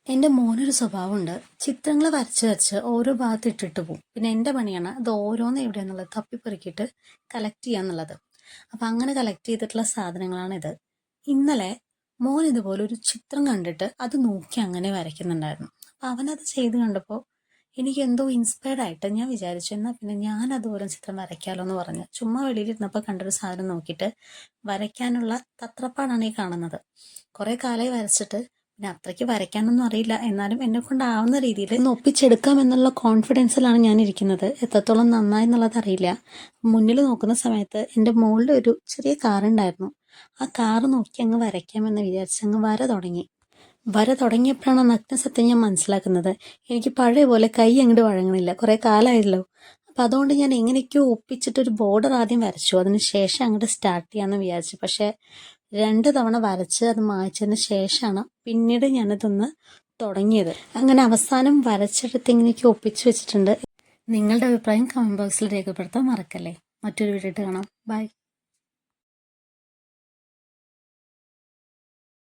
എൻ്റെ മോനൊരു സ്വഭാവമുണ്ട്. ചിത്രങ്ങൾ വരച്ച് വരച്ച് ഓരോ ഭാഗത്ത് ഇട്ടിട്ട് പോകും. പിന്നെ എൻ്റെ പണിയാണ് അത് ഓരോന്ന് എവിടെയാന്നുള്ളത് തപ്പിപ്പെറുക്കിയിട്ട് കളക്ട് ചെയ്യാന്നുള്ളത്. അപ്പം അങ്ങനെ കളക്ട് ചെയ്തിട്ടുള്ള സാധനങ്ങളാണിത്. ഇന്നലെ മോൻ ഇതുപോലെ ഒരു ചിത്രം കണ്ടിട്ട് അത് നോക്കി അങ്ങനെ വരയ്ക്കുന്നുണ്ടായിരുന്നു. അപ്പം അവനത് ചെയ്ത് കണ്ടപ്പോൾ എനിക്ക് എന്തോ ഇൻസ്പയർഡ് ആയിട്ട് ഞാൻ വിചാരിച്ചു എന്നാൽ പിന്നെ ഞാൻ അതുപോലെ ചിത്രം വരയ്ക്കാമല്ലോ എന്ന് പറഞ്ഞ് ചുമ്മാ വെളിയിലിരുന്നപ്പോൾ കണ്ടൊരു സാധനം നോക്കിയിട്ട് വരയ്ക്കാനുള്ള തത്രപ്പാടാണ് ഈ കാണുന്നത്. കുറേ കാലമായി വരച്ചിട്ട് പിന്നെ അത്രയ്ക്ക് വരയ്ക്കാനൊന്നും അറിയില്ല. എന്നാലും എന്നെ കൊണ്ടാവുന്ന രീതിയിൽ ഒന്ന് ഒപ്പിച്ചെടുക്കാം എന്നുള്ള കോൺഫിഡൻസിലാണ് ഞാൻ ഇരിക്കുന്നത്. എത്രത്തോളം നന്നായി എന്നുള്ളത് അറിയില്ല. മുന്നിൽ നോക്കുന്ന സമയത്ത് എൻ്റെ മുകളിൽ ഒരു ചെറിയ കാറുണ്ടായിരുന്നു. ആ കാറ് നോക്കി അങ്ങ് വരയ്ക്കാമെന്ന് വിചാരിച്ച് അങ്ങ് വര തുടങ്ങി. വര തുടങ്ങിയപ്പോഴാണ് നഗ്നസത്യം ഞാൻ മനസ്സിലാക്കുന്നത്. എനിക്ക് പഴയ പോലെ കൈ അങ്ങോട്ട് വഴങ്ങണില്ല. കുറേ കാലമായല്ലോ. അപ്പം അതുകൊണ്ട് ഞാൻ എങ്ങനെയൊക്കെയോ ഒപ്പിച്ചിട്ടൊരു ബോർഡർ ആദ്യം വരച്ചു. അതിന് ശേഷം അങ്ങോട്ട് സ്റ്റാർട്ട് ചെയ്യാമെന്ന് വിചാരിച്ചു. പക്ഷേ 2 തവണ വരച്ച് അത് മായ്ച്ചതിന് ശേഷമാണ് പിന്നീട് ഞാനതൊന്ന് തുടങ്ങിയത്. അങ്ങനെ അവസാനം വരച്ചെടുത്ത് ഇങ്ങനെയൊക്കെ ഒപ്പിച്ച് വെച്ചിട്ടുണ്ട്. നിങ്ങളുടെ അഭിപ്രായം കമൻറ്റ് ബോക്സിൽ രേഖപ്പെടുത്താൻ മറക്കല്ലേ. മറ്റൊരു വീഡിയോ ആയിട്ട് കാണാം. ബൈ.